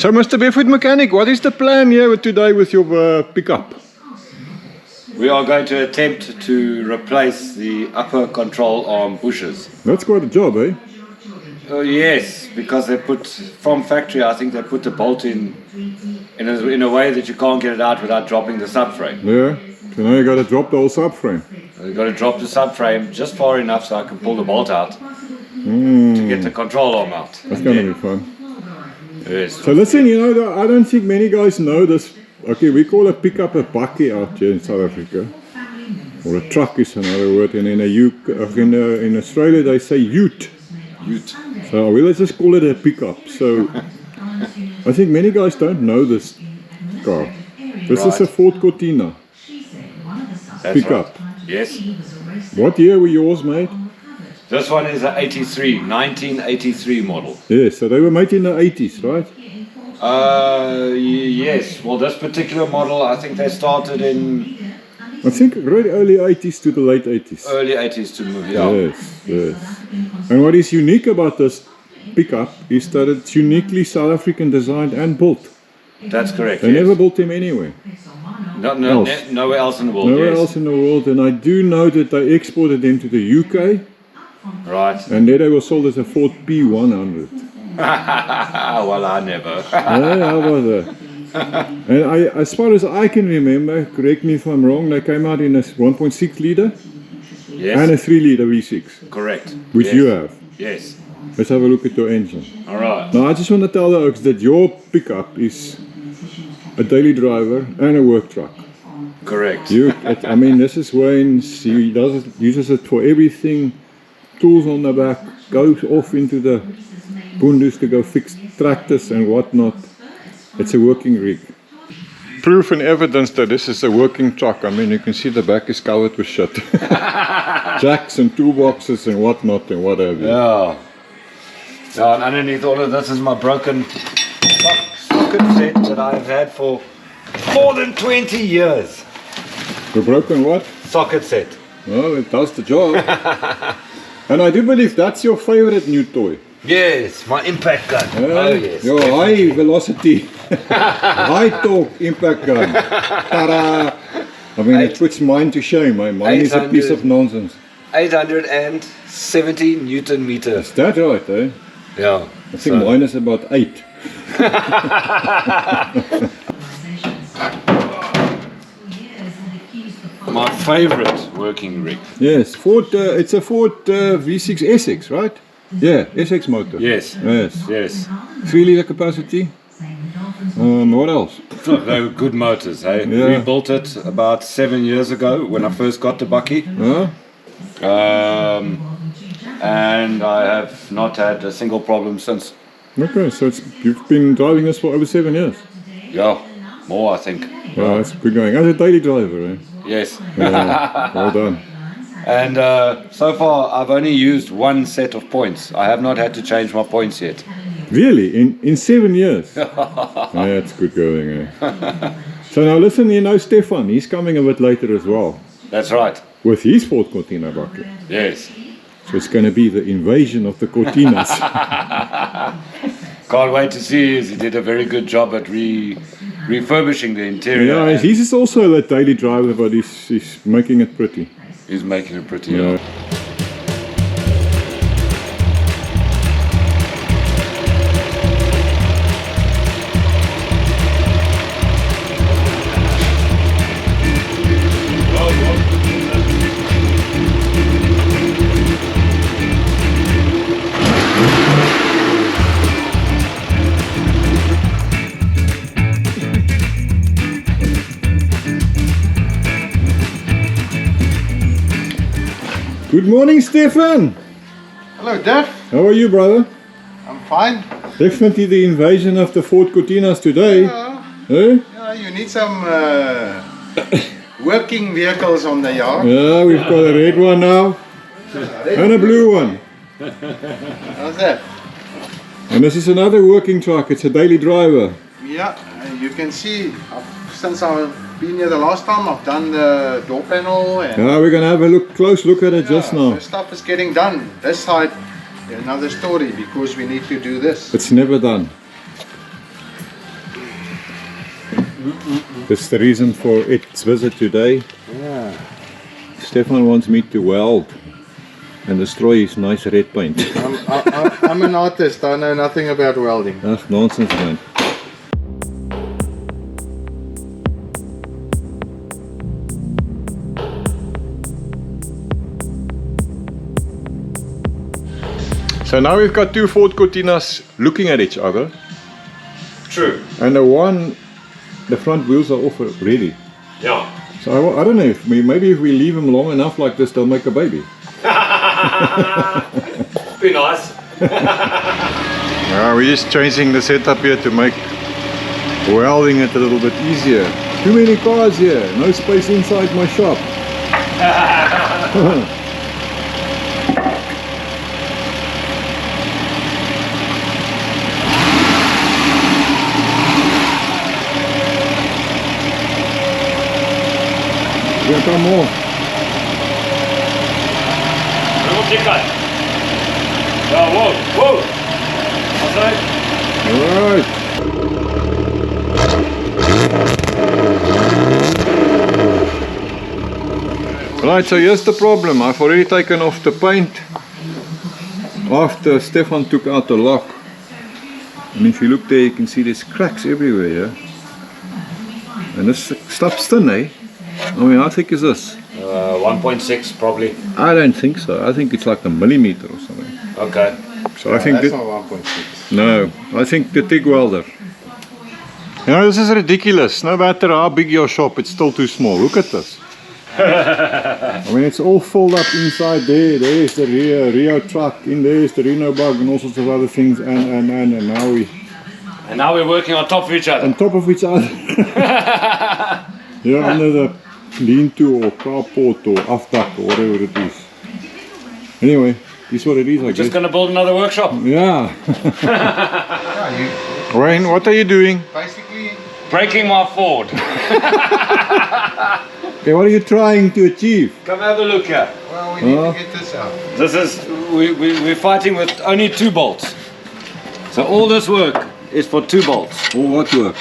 So, Mr. Barefoot Mechanic, what is the plan here today with your pickup? We are going to attempt to replace the upper control arm bushes. That's quite a job, eh? Oh yes, because they put, from factory, I think they put the bolt in a way that you can't get it out without dropping the subframe. Yeah, so now you got to drop the whole subframe. You've got to drop the subframe just far enough so I can pull the bolt out to get the control arm out. That's going to be fun. Yes. So listen, you know, I don't think many guys know this. Okay, we call a pickup a bakkie out here in South Africa. Or a truck is another word. And in in Australia they say ute. Ute. So let's just call it a pickup. So I think many guys don't know this car. This is a Ford Cortina pickup. Right. Yes. What year were yours made? This one is an 1983 model. Yes, so they were made in the 80s, right? Yes. Well, this particular model, I think they started in I think really early 80s to the late 80s. early 80s to move. Yeah. Yes, yes. And what is unique about this pickup is that it's uniquely South African designed and built. That's correct. They never built them anywhere. Nowhere else in the world. Nowhere Yes. else in the world. And I do know that they exported them to the UK. Right. And there they were sold as a Ford P100. Well, I never. Yeah, how about that? And as far as I can remember, correct me if I'm wrong, they came out in a 1.6 litre Yes. and a 3 litre V6. Correct. Which Yes. you have. Yes. Let's have a look at your engine. All right. Now I just want to tell the Oaks that your pickup is a daily driver and a work truck. Correct. I mean, this is Wayne, he uses it for everything. Tools on the back, goes off into the bundes to go fix tractors and whatnot. It's a working rig. Proof and evidence that this is a working truck. I mean, you can see the back is covered with shit. Jacks and toolboxes and whatnot and whatever. Yeah. Yeah, and underneath all of this is my broken socket set that I've had for more than 20 years. The broken what? Socket set. Well, it does the job. And I do believe that's your favorite new toy. Yes, my impact gun. Oh yes. Your high velocity, high torque impact gun. Ta-da! I mean, it puts mine to shame. Mine is a piece of nonsense. 870 Newton meters. Is that right, eh? Yeah. I think mine is about 8. My favorite working rig. Yes, Ford. It's a Ford V6 SX, right? Yeah, SX motor. Yes. Yes. Yes. 3 litre capacity. What else? They were good motors, hey? Yeah. We built it about 7 years ago when I first got the bakkie. Huh? And I have not had a single problem since. Okay, so you've been driving this for over 7 years. Yeah, more I think. Wow, that's good going. As a daily driver, eh? Yes. Yeah, well done. And so far I've only used one set of points. I have not had to change my points yet. Really? In 7 years? That's good going, eh? So now listen, you know Stefan, he's coming a bit later as well. That's right. With his Ford Cortina bucket. Yes. So it's going to be the invasion of the Cortinas. Can't wait to see. He did a very good job at refurbishing the interior. Yeah, his is also a daily driver, but he's making it pretty. He's making it pretty. Yeah. Good morning, Stefan. Hello, Dad. How are you, brother? I'm fine. Definitely the invasion of the Ford Cortinas today. Eh? Yeah, you need some working vehicles on the yard. Yeah, we've got a red one now and a blue one. How's that? And this is another working truck. It's a daily driver. Yeah, you can see since I've been here the last time, I've done the door panel. And Yeah, we're gonna have a close look at it just now. so stuff is getting done. This side, another story because we need to do this. It's never done. That's the reason for its visit today. Yeah. Stefan wants me to weld and destroy his nice red paint. I'm an artist, I know nothing about welding. That's nonsense, man. So now we've got two Ford Cortinas looking at each other. True. And the front wheels are off already. Yeah. So I don't know, maybe if we leave them long enough like this, they'll make a baby. Be nice. We're just changing the setup here to make welding it a little bit easier. Too many cars here, no space inside my shop. Here come more. Whoa. Alright. Right, so here's the problem. I've already taken off the paint after Stefan took out the lock. And if you look there, you can see there's cracks everywhere here. And this stuff's thin, eh? I mean, how thick is this? 1.6 probably. I don't think so. I think it's like a millimeter or something. Okay. So I think That's that, not 1.6. no, I think the TIG welder. You know, this is ridiculous. No matter how big your shop, it's still too small. Look at this. I mean, it's all filled up inside there. There's the Rio truck. In there is the Reno bug and all sorts of other things. And now we're working on top of each other. on top of each other. Here under the lean-to or carport or afdak or whatever it is. Anyway, this is what it is, I guess. Just gonna build another workshop. Yeah. Wayne, what are you doing? Basically, Breaking my Ford. Okay, what are you trying to achieve? Come have a look here. well, we need to get this out. This is we're fighting with only 2 bolts. So all this work is for 2 bolts. Or what work?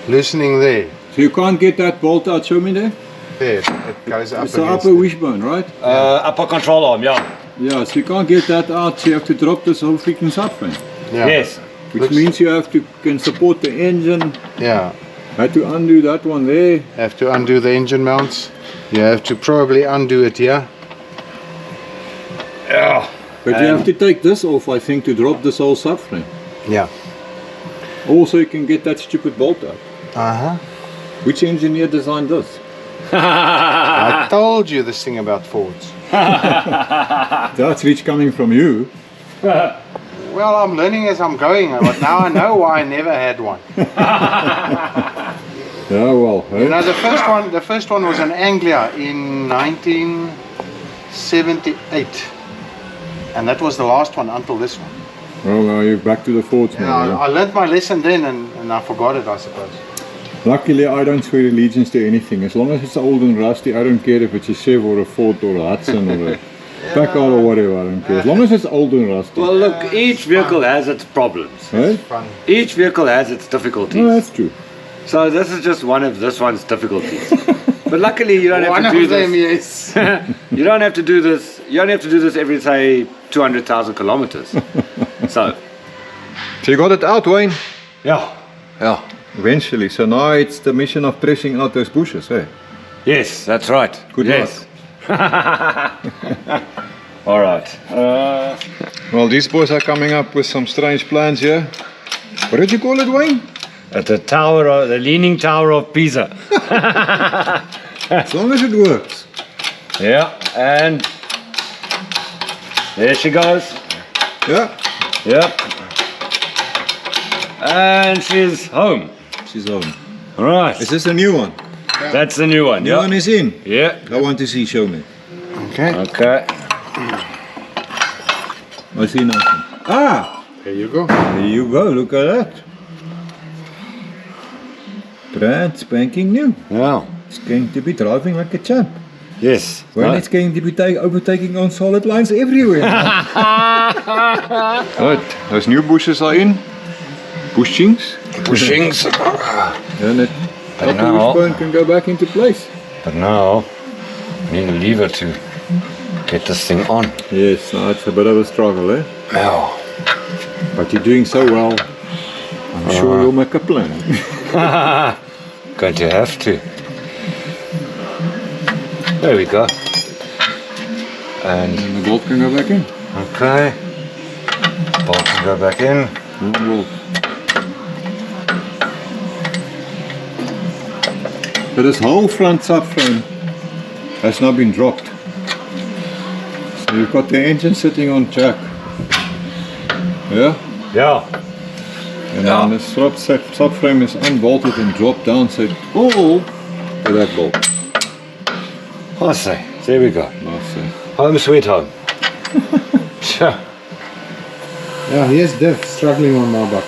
Loosening there. So you can't get that bolt out, show me there? There, it goes up It's the against upper it. wishbone, right? Upper control arm, yeah. Yeah, so you can't get that out, so you have to drop this whole freaking subframe. Yeah. Yes. Which means you have to can support the engine. Yeah. Had to undo that one there. Have to undo the engine mounts. You have to probably undo it here. Yeah. But you have to take this off, I think, to drop this whole subframe. Yeah. Also, you can get that stupid bolt out. Uh-huh. Which engineer designed this? I told you this thing about Fords. That's rich coming from you. Well, I'm learning as I'm going, but now I know why I never had one. Yeah, well, You know, the first one was an Anglia in 1978, and that was the last one until this one. well, now you're back to the Fords Yeah, now. Yeah. I learned my lesson then, and I forgot it, I suppose. Luckily, I don't swear allegiance to anything. As long as it's old and rusty, I don't care if it's a Chev or a Ford or a Hudson or a Packard or whatever. I don't care. As long as it's old and rusty. Well, look, each vehicle has its problems. Right? Fun. Each vehicle has its difficulties. No, that's true. So this is just one of this one's difficulties. But luckily, you don't have One to of do them, this. yes. You don't have to do this. You only have to do this every, say, 200,000 kilometers. So So you got it out, Wayne? yeah. Yeah. Eventually. So now it's the mission of pressing out those bushes, eh? Yes, that's right. Good yes. All right. Well, these boys are coming up with some strange plans here. What did you call it, Wayne? At the tower, the Leaning Tower of Pisa. As long as it works. Yeah, and there she goes. Yeah. Yep. And she's home. She's on. All right. Is this a new one? That's the new one. New Yeah. one is in. Yeah. I want to see. Show me. Okay. Okay. I see nothing. Ah! There you go. There you go. Look at that. Brand spanking new. Yeah. It's going to be driving like a champ. Yes. Well, Right. it's going to be overtaking on solid lines everywhere. Right, those new bushes are in. Bushings. Bushings. And it But upper now- wishbone can go back into place. But now, I need a lever to get this thing on. Yes, no, it's a bit of a struggle, eh? Now, But you're doing so well. I'm sure you'll make a plan. going to have to. There we go. And And the bolt can go back in. okay, bolt can go back in. More bolt. So this whole front subframe has now been dropped. So you've got the engine sitting on jack. Yeah? Yeah. And then this subframe is unbolted and dropped down, so it all to that bolt. I say, there we go. Nice, eh? Home sweet home. Sure. Yeah, here's Div struggling on my buck.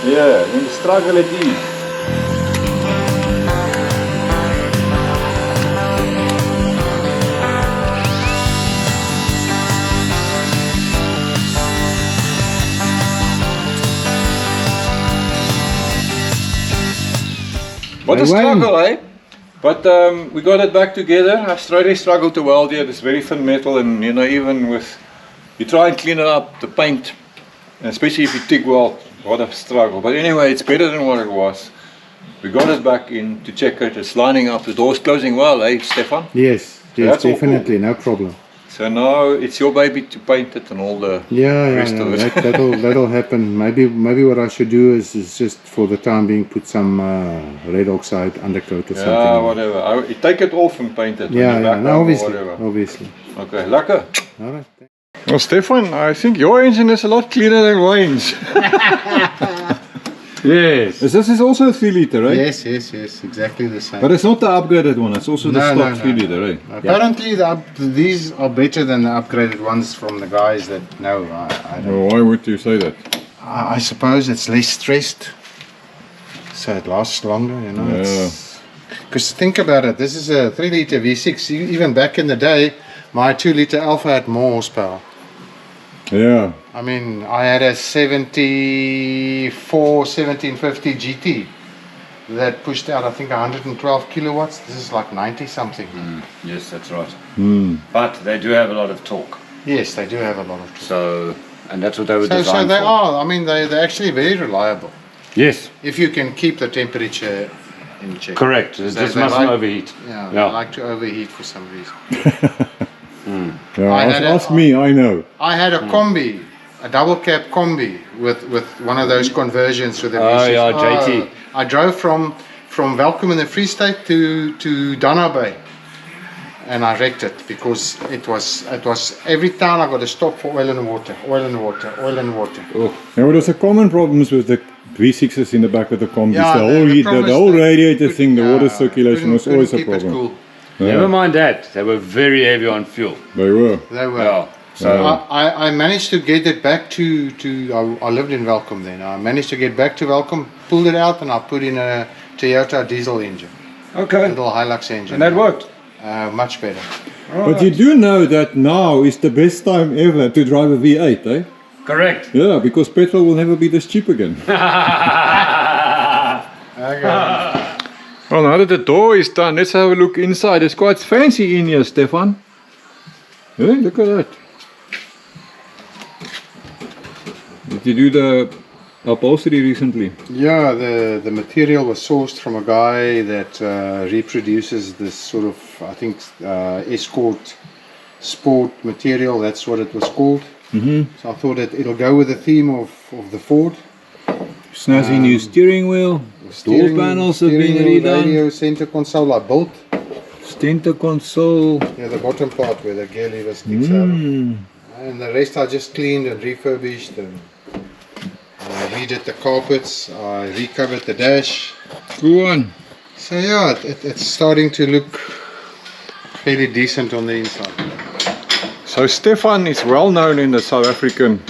Yeah, when the struggle it is. What a struggle, eh? But we got it back together. I really struggled to weld here. It's very thin metal, and you know, even with you try and clean it up, the paint, and especially if you TIG weld, what a struggle. But anyway, it's better than what it was. We got it back in to check it. It's lining up. The door's closing well, eh, Stefan? Yes, that's all definitely, no problem. So now it's your baby to paint it and all the rest of it. That'll happen. Maybe what I should do is just for the time being put some red oxide undercoat or something. Yeah, whatever. Take it off and paint it. Yeah, back no, or obviously, whatever. obviously. Okay, lekker. All right. Well, Stefan, I think your engine is a lot cleaner than Wayne's. Yes. This is also a 3 liter, right? Yes, exactly the same. But it's not the upgraded one, it's also the No, stock no, 3 no. liter, right? Apparently, these are better than the upgraded ones from the guys that know. I don't. Well, why would you say that? I suppose it's less stressed, so it lasts longer. You know. Yeah. Because think about it. This is a 3 liter V6. Even back in the day, my 2 liter Alpha had more horsepower. Yeah. I mean, I had a 1750 GT that pushed out, I think, 112 kilowatts. This is like 90 something. Yes, that's right. Hmm. But they do have a lot of torque. Yes, they do have a lot of torque. So, and that's what they were So designed they for. are. I mean, they're actually very reliable Yes, if you can keep the temperature in check. correct. It They- just they mustn't like- overheat. Yeah, they Yeah. like to overheat for some reason. Yeah, I had ask me, I know. I had a combi, a double cab combi with one of those conversions with the Oh, V6. yeah, JT. I drove from Welcome in the Free State to Dana Bay, and I wrecked it because it was every time I got to stop for oil and water. Oh. Now, there's a common problems with the V6s in the back of the combis. Yeah, the whole heat, the problem is whole they radiator thing, the water couldn't- circulation was always a couldn't keep it problem. cool. Never mind that. They were very heavy on fuel. They were. They were. Yeah. So I managed to get it back to I lived in Welcome then. I managed to get back to Welcome, pulled it out, and I put in a Toyota diesel engine, Okay. little Hilux engine. And that worked. Much better. But you do know that now is the best time ever to drive a V8, eh? Correct. Yeah, because petrol will never be this cheap again. Okay. Well, now that the door is done, let's have a look inside. It's quite fancy in here, Stefan. Yeah, look at that. Did you do the upholstery recently? Yeah, the material was sourced from a guy that reproduces this sort of, I think, Escort sport material. That's what it was called. Mm-hmm. So I thought that it'll go with the theme of the Ford. Snazzy new steering wheel. Door panels have been steering wheel, redone. Radio, center console I built. Center console. Yeah, the bottom part where the gear lever sticks out. And the rest I just cleaned and refurbished. And I redid the carpets. I recovered the dash. Go on. So yeah, it's starting to look fairly decent on the inside. So Stefan is well known in the South African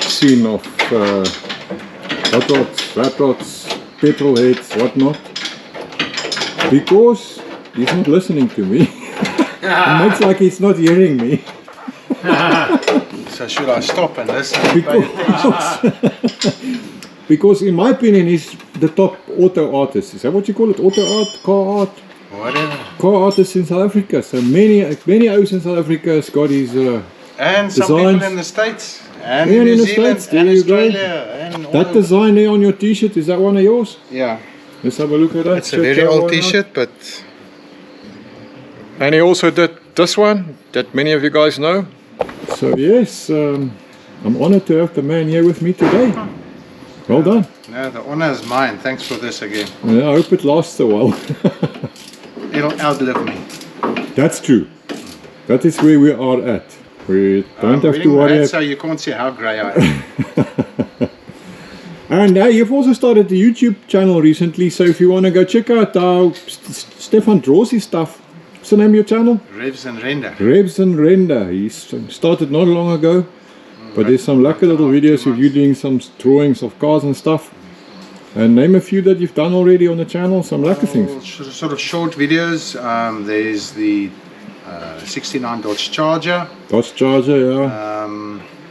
scene of hot rods, flat rods, petrol heads, whatnot. Because he's not listening to me. It looks like he's not hearing me. So should I stop and listen? Because in my opinion, he's the top auto artists. Is that what you call it? Auto art, car art, Whatever. car artists in South Africa. So many oaks in South Africa has got his And some designs. people in the States. And Yeah, in in New the Zealand. States, there And you go. Australia. And all that over. design there on your t-shirt. Is that one of yours? Yeah. Let's have a look at that. It's a Check very that old one out. t-shirt, but And he also did this one that many of you guys know. So yes, I'm honored to have the man here with me today. Well done. no, the honor is mine. Thanks for this again. Yeah, I hope it lasts a while. It'll outlive me. That's true. That is where we are at. We don't have to worry. So you can't see how grey I am. And you've also started the YouTube channel recently, so if you want to go check out how Stefan draws his stuff. What's the name of your channel? Revs and Render. Revs and Render. He started not long ago, but there's some lucky little videos of you doing some drawings of cars and stuff. And name a few that you've done already on the channel, some lucky things. Sort of short videos. There's the 69 Dodge Charger. Dodge Charger, yeah.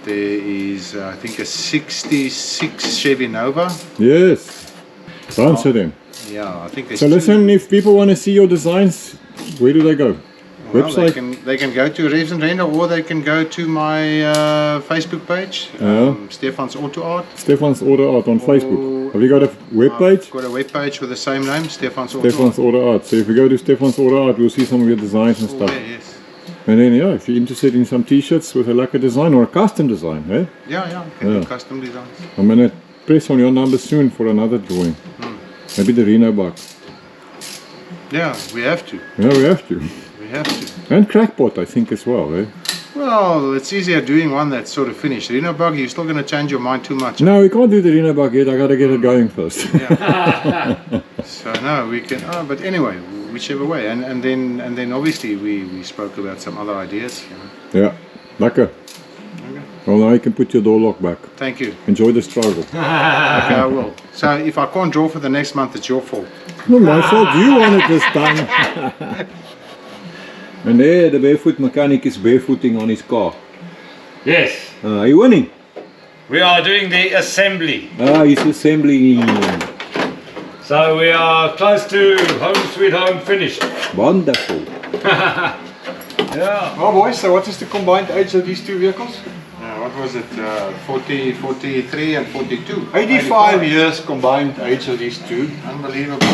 There is, I think, a 66 Chevy Nova. Yes. Bunch of them. Yeah, I think there's So listen, if people want to see your designs, where do they go? well, Website? they can go to Revs and Render, or they can go to my Facebook page, Stefan's Auto Art. Stefan's Auto Art on Facebook. Have you got a web page? I've got a web page with the same name, Stefan's Auto Stefan's Auto Art. So if you go to Stefan's Auto Art, you'll see some of your designs and Art. stuff. Yeah, yes. And then, yeah, if you're interested in some t-shirts with a lacquer design or a custom design, eh? Yeah, can do custom designs. I'm gonna press on your number soon for another drawing. Maybe the Reno bug. Yeah, we have to. Yeah, we have to. We have to. And crackpot, I think, as well, eh? Well, it's easier doing one that's sort of finished. Reno bug, you're still going to change your mind too much. No, we can't do the Reno bug yet. I gotta get it going first. So no, we can. Oh, but anyway, whichever way. And then obviously we spoke about some other ideas. You know. Yeah, lekker. Well, now you can put your door lock back. Thank you. Enjoy the struggle. Okay, I will. So if I can't draw for the next month, it's your fault. Not my fault, you wanted this done. And there, the barefoot mechanic is barefooting on his car. Yes, Are you winning? we are doing the assembly. He's assembling. So we are close to home sweet home finished. Wonderful. Yeah. Well, boys, so what is the combined age of these two vehicles? What was it? 40, 43 and 42. 85 years combined age of these two. Unbelievable.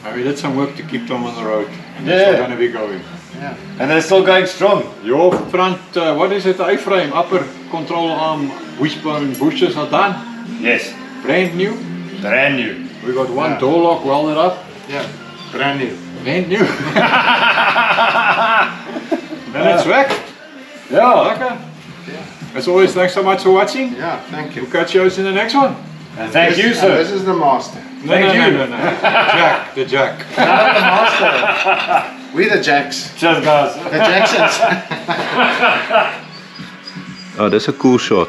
And we did some work to keep them on the road. And Yeah. they're still going to be going. Yeah. And they're still going strong. Your front, what is it, A-frame, upper control arm, wishbone bushes are done. Yes, Brand new. brand new. We got one Yeah. door lock welded up. Yeah. Brand new. Brand new. And it's weg. Yeah. Lekker. As always, thanks so much for watching. Yeah, thank you. We'll catch you in the next one. And thank you, This sir. is the master. Thank you. No. Jack, the Jack. The master. We the Jacks. Cheers, guys. The Jacksons. Oh, that's a cool shot.